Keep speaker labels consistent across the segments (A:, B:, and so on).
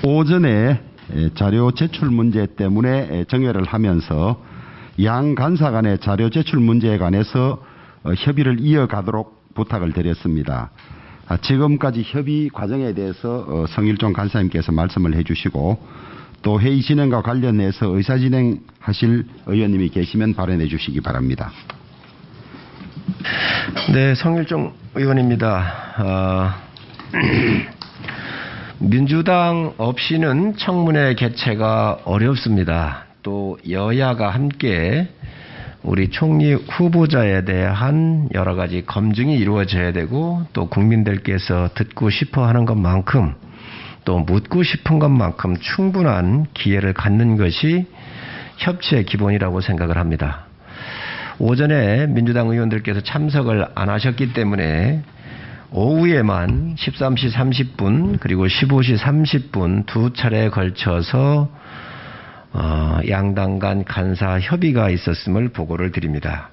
A: 오전에 자료 제출 문제 때문에 정회를 하면서 양 간사 간의 자료 제출 문제에 관해서 협의를 이어가도록 부탁을 드렸습니다. 지금까지 협의 과정에 대해서 성일종 간사님께서 말씀을 해주시고 또 회의 진행과 관련해서 의사진행하실 의원님이 계시면 발언해 주시기 바랍니다.
B: 네, 성일종 의원입니다. 민주당 없이는 청문회 개최가 어렵습니다. 또 여야가 함께 우리 총리 후보자에 대한 여러 가지 검증이 이루어져야 되고 또 국민들께서 듣고 싶어 하는 것만큼 또 묻고 싶은 것만큼 충분한 기회를 갖는 것이 협치의 기본이라고 생각을 합니다. 오전에 민주당 의원들께서 참석을 안 하셨기 때문에 오후에만 13시 30분 그리고 15시 30분 두 차례에 걸쳐서 양당 간 간사 협의가 있었음을 보고를 드립니다.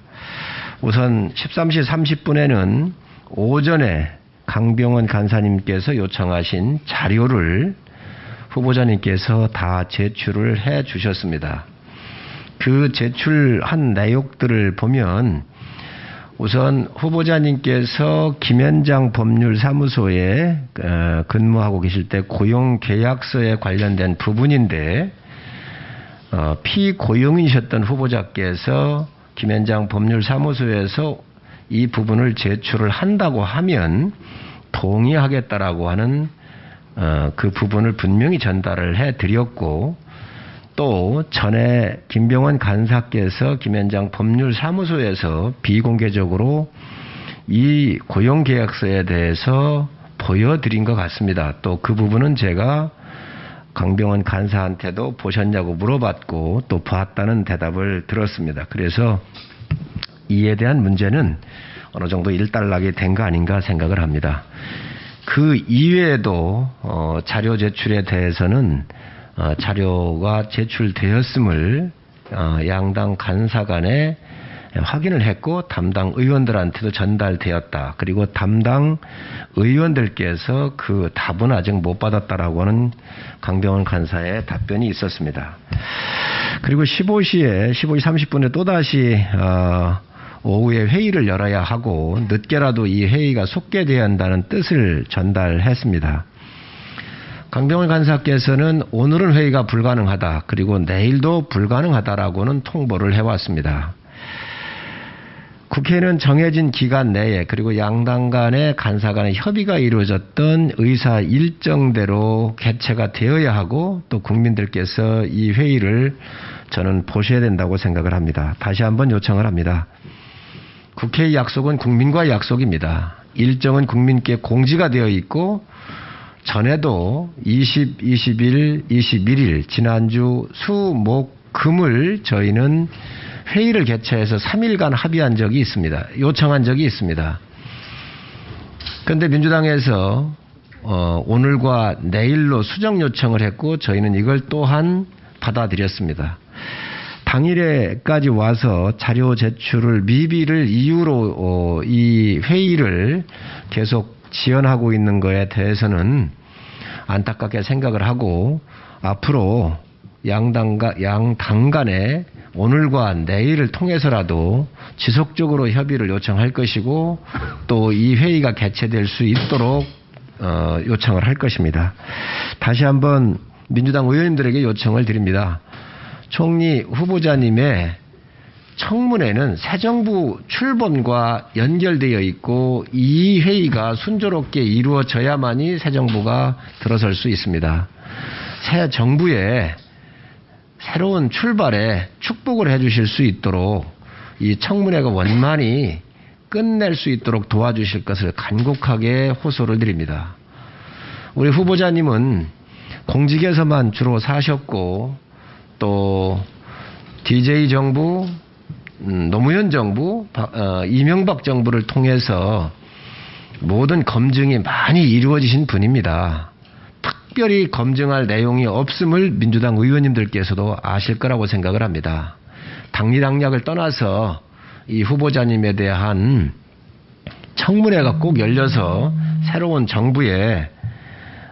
B: 우선 13시 30분에는 오전에 강병원 간사님께서 요청하신 자료를 후보자님께서 다 제출을 해 주셨습니다. 그 제출한 내용들을 보면 우선 후보자님께서 김현장 법률사무소에 근무하고 계실 때 고용계약서에 관련된 부분인데 피고용이셨던 후보자께서 김현장 법률사무소에서 이 부분을 제출을 한다고 하면 동의하겠다라고 하는 그 부분을 분명히 전달을 해드렸고 또 전에 김병원 간사께서 김현장 법률사무소에서 비공개적으로 이 고용계약서에 대해서 보여드린 것 같습니다. 또 그 부분은 제가 강병원 간사한테도 보셨냐고 물어봤고 또 봤다는 대답을 들었습니다. 그래서 이에 대한 문제는 어느 정도 일단락이 된 거 아닌가 생각을 합니다. 그 이외에도 자료 제출에 대해서는 자료가 제출되었음을 양당 간사 간에 확인을 했고 담당 의원들한테도 전달되었다. 그리고 담당 의원들께서 그 답은 아직 못 받았다라고 하는 강병원 간사의 답변이 있었습니다. 그리고 15시 30분에 또다시 오후에 회의를 열어야 하고 늦게라도 이 회의가 속개되어야 한다는 뜻을 전달했습니다. 강병원 간사께서는 오늘은 회의가 불가능하다. 그리고 내일도 불가능하다라고는 통보를 해왔습니다. 국회는 정해진 기간 내에 그리고 양당 간의 간사 간의 협의가 이루어졌던 의사 일정대로 개최가 되어야 하고 또 국민들께서 이 회의를 저는 보셔야 된다고 생각을 합니다. 다시 한번 요청을 합니다. 국회의 약속은 국민과의 약속입니다. 일정은 국민께 공지가 되어 있고 전에도 20, 21, 21일 지난주 수, 목, 금을 저희는 회의를 개최해서 3일간 합의한 적이 있습니다. 요청한 적이 있습니다. 그런데 민주당에서 오늘과 내일로 수정 요청을 했고 저희는 이걸 또한 받아들였습니다. 당일에까지 와서 자료 제출을 미비를 이유로 이 회의를 계속 지연하고 있는 거에 대해서는 안타깝게 생각을 하고 앞으로 양당 간에 오늘과 내일을 통해서라도 지속적으로 협의를 요청할 것이고 또 이 회의가 개최될 수 있도록 요청을 할 것입니다. 다시 한번 민주당 의원님들에게 요청을 드립니다. 총리 후보자님의 청문회는 새 정부 출범과 연결되어 있고 이 회의가 순조롭게 이루어져야만이 새 정부가 들어설 수 있습니다. 새 정부의 새로운 출발에 축복을 해주실 수 있도록 이 청문회가 원만히 끝낼 수 있도록 도와주실 것을 간곡하게 호소를 드립니다. 우리 후보자님은 공직에서만 주로 사셨고 또 DJ 정부, 노무현 정부, 이명박 정부를 통해서 모든 검증이 많이 이루어지신 분입니다. 특별히 검증할 내용이 없음을 민주당 의원님들께서도 아실 거라고 생각을 합니다. 당리당략을 떠나서 이 후보자님에 대한 청문회가 꼭 열려서 새로운 정부의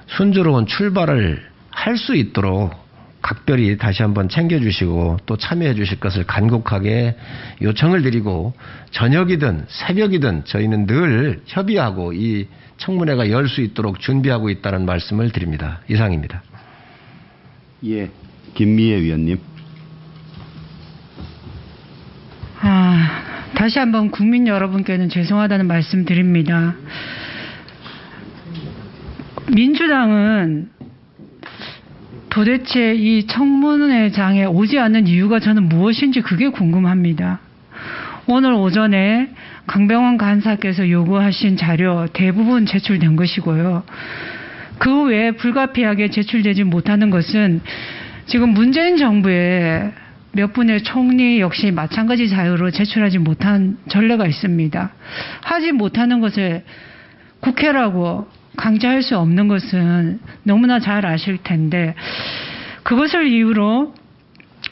B: 순조로운 출발을 할 수 있도록 각별히 다시 한번 챙겨주시고 또 참여해 주실 것을 간곡하게 요청을 드리고, 저녁이든 새벽이든 저희는 늘 협의하고 이 청문회가 열 수 있도록 준비하고 있다는 말씀을 드립니다. 이상입니다.
A: 예, 김미애 위원님.
C: 다시 한번 국민 여러분께는 죄송하다는 말씀 드립니다. 민주당은 도대체 이 청문회장에 오지 않는 이유가 저는 무엇인지 그게 궁금합니다. 오늘 오전에 강병원 간사께서 요구하신 자료 대부분 제출된 것이고요. 그 외에 불가피하게 제출되지 못하는 것은 지금 문재인 정부의 몇 분의 총리 역시 마찬가지 사유로 제출하지 못한 전례가 있습니다. 하지 못하는 것을 국회라고 강제할 수 없는 것은 너무나 잘 아실 텐데, 그것을 이유로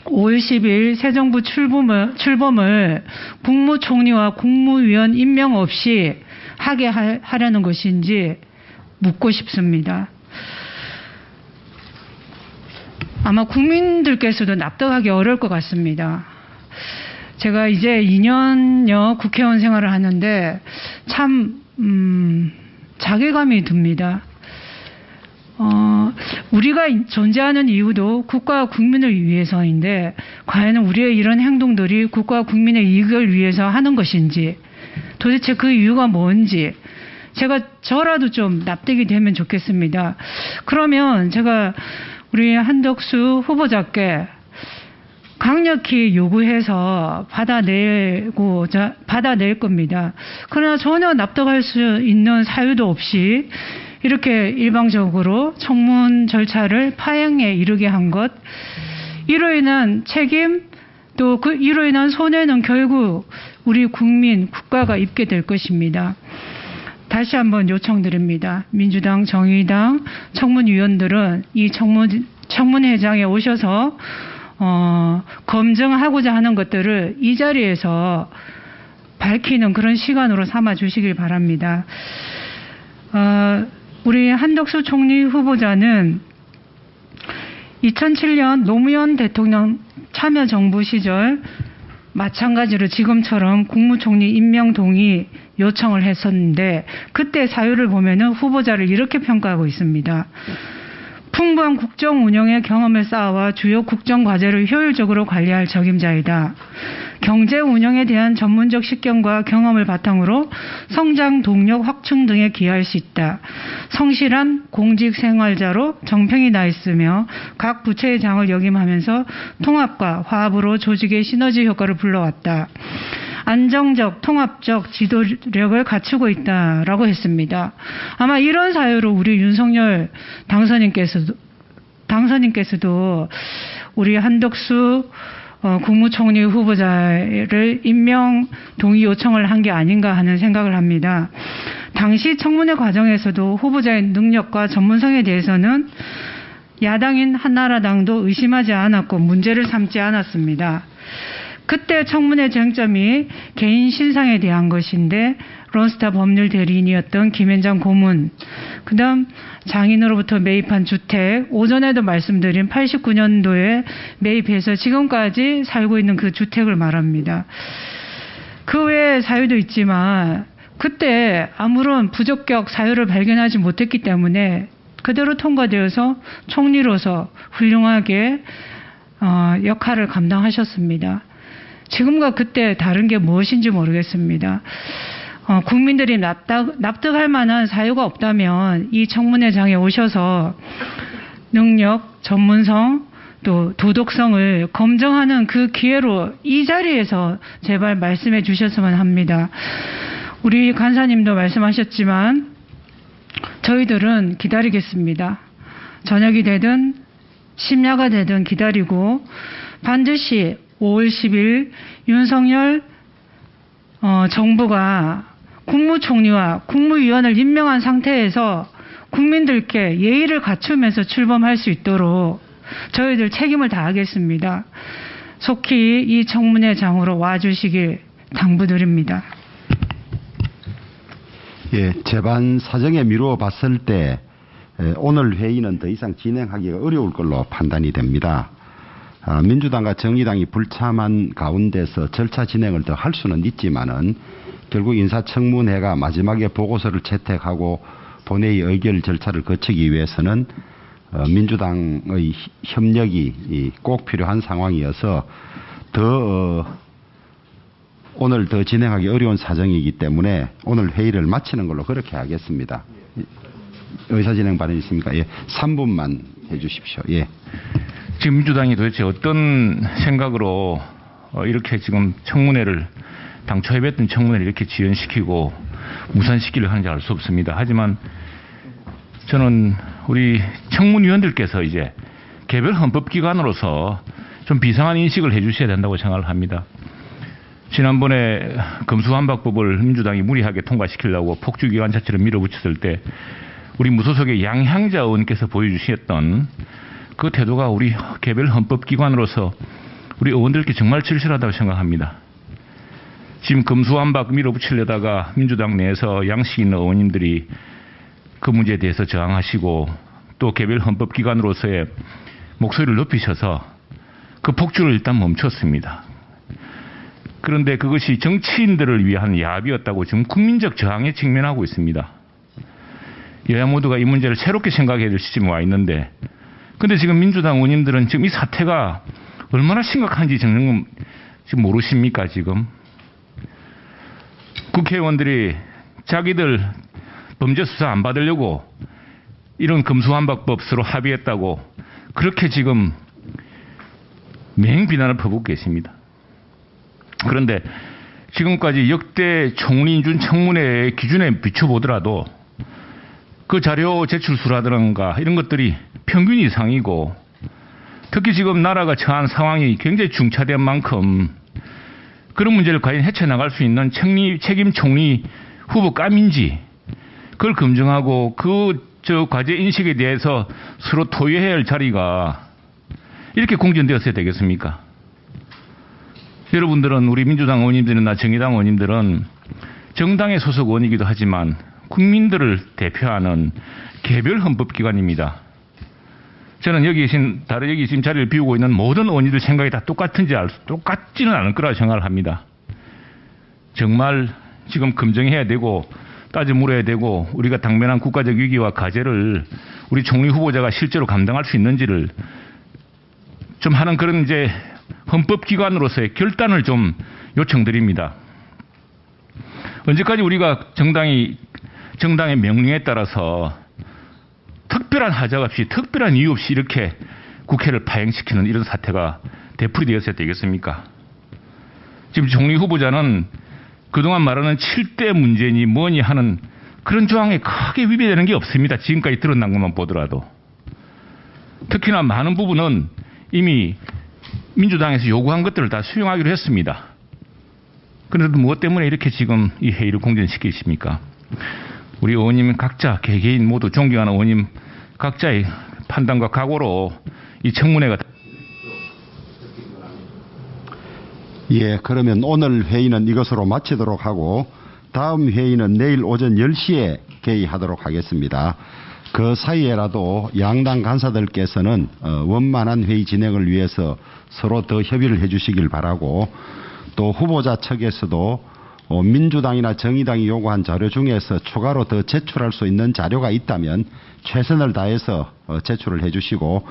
C: 5월 10일 새 정부 출범을 국무총리와 국무위원 임명 없이 하게 하려는 것인지 묻고 싶습니다. 아마 국민들께서도 납득하기 어려울 것 같습니다. 제가 이제 2년여 국회의원 생활을 하는데 참 자괴감이 듭니다. 우리가 존재하는 이유도 국가와 국민을 위해서인데, 과연 우리의 이런 행동들이 국가와 국민의 이익을 위해서 하는 것인지, 도대체 그 이유가 뭔지 저라도 좀 납득이 되면 좋겠습니다. 그러면 제가 우리 한덕수 후보자께 강력히 요구해서 받아낼 겁니다. 그러나 전혀 납득할 수 있는 사유도 없이 이렇게 일방적으로 청문 절차를 파행에 이르게 한 것, 이로 인한 책임, 또 이로 인한 손해는 결국 우리 국민, 국가가 입게 될 것입니다. 다시 한번 요청드립니다. 민주당, 정의당 청문위원들은 이 청문회장에 오셔서 검증하고자 하는 것들을 이 자리에서 밝히는 그런 시간으로 삼아 주시길 바랍니다. 우리 한덕수 총리 후보자는 2007년 노무현 대통령 참여정부 시절 마찬가지로 지금처럼 국무총리 임명 동의 요청을 했었는데, 그때 사유를 보면은 후보자를 이렇게 평가하고 있습니다. 풍부한 국정 운영의 경험을 쌓아와 주요 국정 과제를 효율적으로 관리할 적임자이다. 경제 운영에 대한 전문적 식견과 경험을 바탕으로 성장 동력 확충 등에 기여할 수 있다. 성실한 공직 생활자로 정평이 나 있으며 각 부처의 장을 역임하면서 통합과 화합으로 조직의 시너지 효과를 불러왔다. 안정적, 통합적 지도력을 갖추고 있다라고 했습니다. 아마 이런 사유로 우리 윤석열 당선인께서도 우리 한덕수 국무총리 후보자를 임명 동의 요청을 한 게 아닌가 하는 생각을 합니다. 당시 청문회 과정에서도 후보자의 능력과 전문성에 대해서는 야당인 한나라당도 의심하지 않았고 문제를 삼지 않았습니다. 그때 청문회 쟁점이 개인 신상에 대한 것인데, 론스타 법률 대리인이었던 김현장 고문, 그 다음 장인으로부터 매입한 주택, 오전에도 말씀드린 89년도에 매입해서 지금까지 살고 있는 그 주택을 말합니다. 그 외에 사유도 있지만 그때 아무런 부적격 사유를 발견하지 못했기 때문에 그대로 통과되어서 총리로서 훌륭하게 역할을 감당하셨습니다. 지금과 그때 다른 게 무엇인지 모르겠습니다. 국민들이 납득할 만한 사유가 없다면 이 청문회장에 오셔서 능력, 전문성, 또 도덕성을 검증하는 그 기회로 이 자리에서 제발 말씀해 주셨으면 합니다. 우리 간사님도 말씀하셨지만 저희들은 기다리겠습니다. 저녁이 되든 심야가 되든 기다리고 반드시 5월 10일 윤석열 정부가 국무총리와 국무위원을 임명한 상태에서 국민들께 예의를 갖추면서 출범할 수 있도록 저희들 책임을 다하겠습니다. 속히 이 청문회장으로 와주시길 당부드립니다.
A: 예, 재반 사정에 미루어 봤을 때 오늘 회의는 더 이상 진행하기가 어려울 걸로 판단이 됩니다. 민주당과 정의당이 불참한 가운데서 절차 진행을 더 할 수는 있지만은 결국 인사청문회가 마지막에 보고서를 채택하고 본회의 의결 절차를 거치기 위해서는 민주당의 협력이 꼭 필요한 상황이어서 오늘 더 진행하기 어려운 사정이기 때문에 오늘 회의를 마치는 걸로 그렇게 하겠습니다. 의사진행 발언 있습니까? 예, 3분만 해주십시오. 예.
D: 지금 민주당이 도대체 어떤 생각으로 이렇게 지금 청문회를 당초 해봤던 청문회를 이렇게 지연시키고 무산시키려 하는지 알 수 없습니다. 하지만 저는 우리 청문위원들께서 이제 개별 헌법기관으로서 좀 비상한 인식을 해주셔야 된다고 생각을 합니다. 지난번에 검수완박법을 민주당이 무리하게 통과시키려고 폭주기관 자체를 밀어붙였을 때 우리 무소속의 양향자 의원께서 보여주셨던 그 태도가 우리 개별 헌법기관으로서 우리 의원들께 정말 절실하다고 생각합니다. 지금 검수완박 밀어붙이려다가 민주당 내에서 양식 있는 의원님들이 그 문제에 대해서 저항하시고 또 개별 헌법기관으로서의 목소리를 높이셔서 그 폭주를 일단 멈췄습니다. 그런데 그것이 정치인들을 위한 야합이었다고 지금 국민적 저항에 직면하고 있습니다. 여야 모두가 이 문제를 새롭게 생각해야 될 시점에 와 있는데 근데 지금 민주당 의원님들은 지금 이 사태가 얼마나 심각한지 지금 모르십니까 지금? 국회의원들이 자기들 범죄 수사 안 받으려고 이런 검수완박법 서로 합의했다고 그렇게 지금 맹비난을 퍼붓고 계십니다. 그런데 지금까지 역대 총리인준 청문회의 기준에 비춰보더라도 그 자료 제출수라든가 이런 것들이 평균 이상이고 특히 지금 나라가 처한 상황이 굉장히 중차대한 만큼 그런 문제를 과연 헤쳐나갈 수 있는 책임 총리 후보감인지 그걸 검증하고 저 과제 인식에 대해서 서로 토의해야 할 자리가 이렇게 공전되었어야 되겠습니까? 여러분들은 우리 민주당 의원님들이나 정의당 의원님들은 정당의 소속 의원이기도 하지만 국민들을 대표하는 개별 헌법기관입니다. 저는 여기 지금 자리를 비우고 있는 모든 의원님들 생각이 다 똑같지는 않을 거라고 생각을 합니다. 정말 지금 검증해야 되고 따져 물어야 되고 우리가 당면한 국가적 위기와 과제를 우리 총리 후보자가 실제로 감당할 수 있는지를 좀 하는 그런 이제 헌법기관으로서의 결단을 좀 요청드립니다. 언제까지 우리가 정당의 명령에 따라서 특별한 하자 없이 특별한 이유 없이 이렇게 국회를 파행시키는 이런 사태가 되풀이 되었어야 되겠습니까? 지금 총리 후보자는 그동안 말하는 7대 문제니 뭐니 하는 그런 조항에 크게 위배되는 게 없습니다. 지금까지 드러난 것만 보더라도. 특히나 많은 부분은 이미 민주당에서 요구한 것들을 다 수용하기로 했습니다. 그런데 무엇 때문에 이렇게 지금 이 회의를 공전시키십니까? 우리 의원님 각자 개개인 모두 존경하는 의원님 각자의 판단과 각오로 이 청문회가
A: 예, 그러면 오늘 회의는 이것으로 마치도록 하고 다음 회의는 내일 오전 10시에 개의하도록 하겠습니다. 그 사이에라도 양당 간사들께서는 원만한 회의 진행을 위해서 서로 더 협의를 해 주시길 바라고 또 후보자 측에서도 민주당이나 정의당이 요구한 자료 중에서 추가로 더 제출할 수 있는 자료가 있다면 최선을 다해서 제출을 해 주시고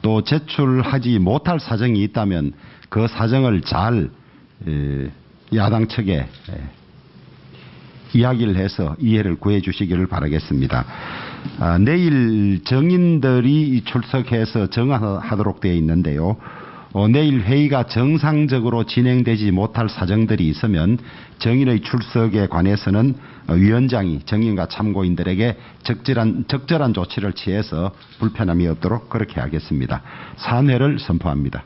A: 또 제출하지 못할 사정이 있다면 그 사정을 잘 야당 측에 이야기를 해서 이해를 구해 주시기를 바라겠습니다. 내일 정인들이 출석해서 정하도록 되어 있는데요. 내일 회의가 정상적으로 진행되지 못할 사정들이 있으면 정인의 출석에 관해서는 위원장이 정인과 참고인들에게 적절한 조치를 취해서 불편함이 없도록 그렇게 하겠습니다. 사퇴를 선포합니다.